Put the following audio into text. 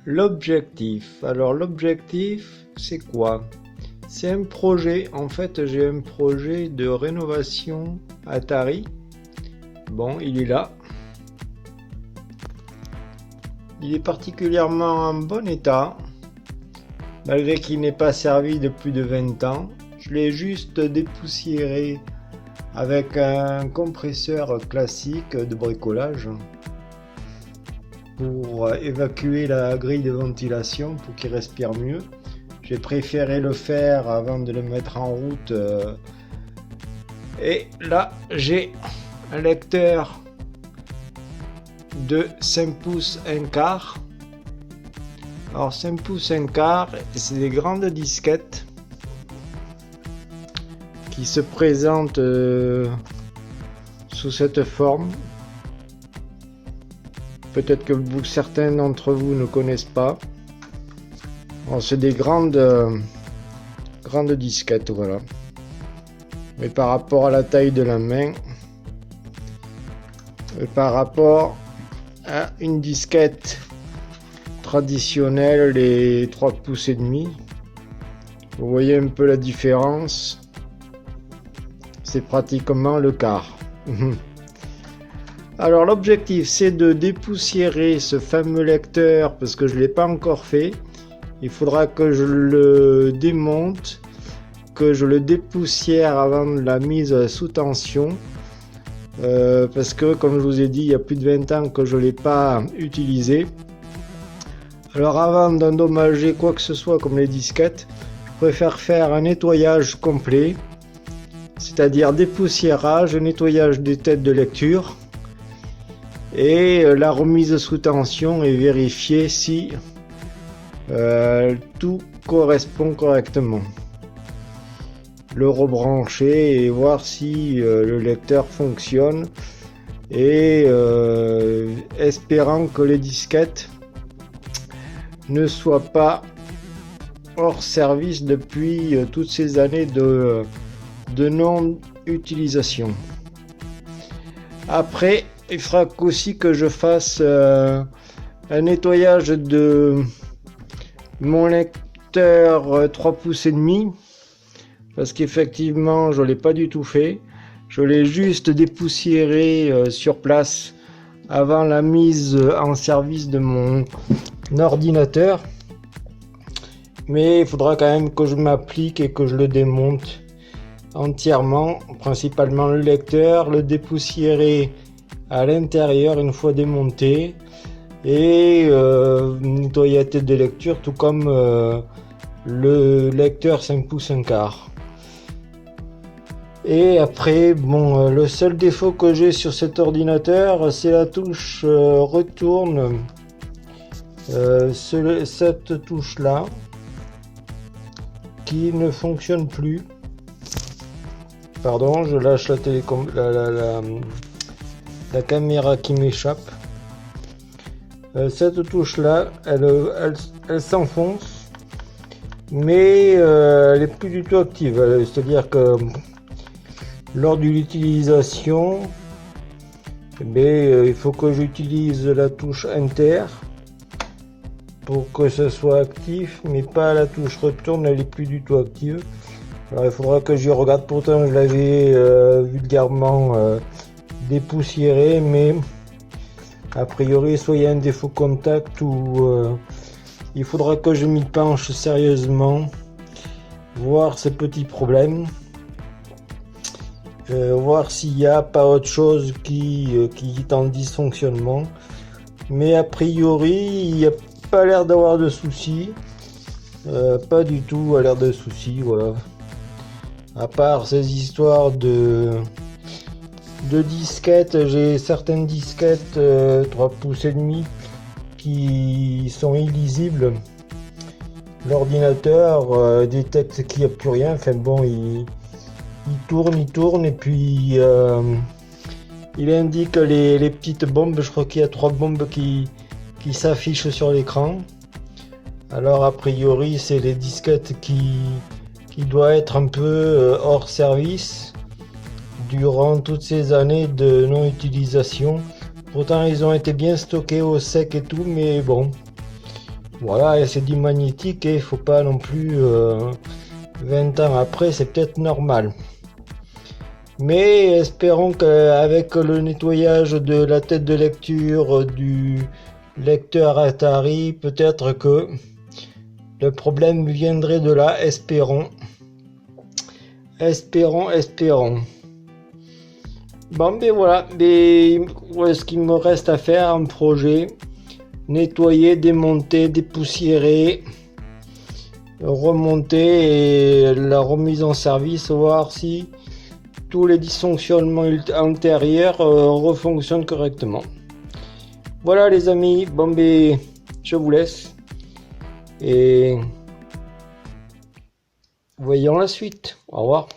L'objectif. Alors l'objectif, c'est quoi? C'est un projet. En fait, j'ai un projet de rénovation Atari. Bon, il est là. Il est particulièrement en bon état, malgré qu'il n'ait pas servi de plus de 20 ans. Je l'ai juste dépoussiéré avec un compresseur classique de bricolage pour évacuer la grille de ventilation pour qu'il respire mieux. J'ai préféré le faire avant de le mettre en route. Et là, j'ai un lecteur de 5 pouces 1 quart. Alors 5 pouces 1 quart, c'est des grandes disquettes qui se présentent sous cette forme. Peut-être que certains d'entre vous ne connaissent pas. Alors, c'est des grandes disquettes, voilà. Mais par rapport à la taille de la main, et par rapport à une disquette traditionnelle, les 3 pouces et demi, vous voyez un peu la différence. C'est pratiquement le quart. Alors l'objectif, c'est de dépoussiérer ce fameux lecteur parce que je ne l'ai pas encore fait. Il faudra que je le démonte, que je le dépoussière avant la mise sous tension. Parce que comme je vous ai dit, il y a plus de 20 ans que je ne l'ai pas utilisé. Alors avant d'endommager quoi que ce soit comme les disquettes, je préfère faire un nettoyage complet. C'est-à-dire dépoussiérage, nettoyage des têtes de lecture et la remise sous tension et vérifier si tout correspond correctement. Le rebrancher et voir si le lecteur fonctionne et espérant que les disquettes ne soient pas hors service depuis toutes ces années de non-utilisation. Après, il faudra aussi que je fasse un nettoyage de mon lecteur 3 pouces et demi parce qu'effectivement je l'ai pas du tout fait. Je l'ai juste dépoussiéré sur place avant la mise en service de mon ordinateur, mais il faudra quand même que je m'applique et que je le démonte entièrement, principalement le lecteur, le dépoussiérer à l'intérieur une fois démonté et nettoyer la tête de lecture tout comme le lecteur 5 pouces 1 quart. Et après, bon, le seul défaut que j'ai sur cet ordinateur, c'est la touche retourne, cette touche là qui ne fonctionne plus. Pardon, je lâche la caméra qui m'échappe. Cette touche là, elle s'enfonce, mais elle est plus du tout active. C'est-à-dire que lors de l'utilisation, il faut que j'utilise la touche Enter pour que ce soit actif, mais pas la touche retourne, elle est plus du tout active. Alors il faudra que j'y regarde, pourtant je l'avais vulgairement dépoussiéré, mais a priori soit il y a un défaut contact ou il faudra que je m'y penche sérieusement, voir ces petits problèmes, voir s'il n'y a pas autre chose qui est en dysfonctionnement, mais a priori il n'y a pas l'air d'avoir de soucis, pas du tout à l'air de soucis, voilà. À part ces histoires de disquettes, j'ai certaines disquettes 3 pouces et demi qui sont illisibles. L'ordinateur détecte qu'il n'y a plus rien. Enfin bon, il tourne et puis il indique les petites bombes. Je crois qu'il y a 3 bombes qui s'affichent sur l'écran. Alors a priori c'est les disquettes qui doit être un peu hors service durant toutes ces années de non-utilisation. Pourtant ils ont été bien stockés au sec et tout, mais bon, Voilà, et c'est du magnétique et il faut pas non plus 20 ans après, c'est peut-être normal. Mais espérons qu'avec le nettoyage de la tête de lecture du lecteur Atari, peut-être que le problème viendrait de là. Espérons. Espérons. Bon, ben voilà. Ce qu'il me reste à faire, un projet. Nettoyer, démonter, dépoussiérer, remonter et la remise en service, voir si tous les dysfonctionnements antérieurs refonctionnent correctement. Voilà les amis, bon ben je vous laisse et voyons la suite. Au revoir.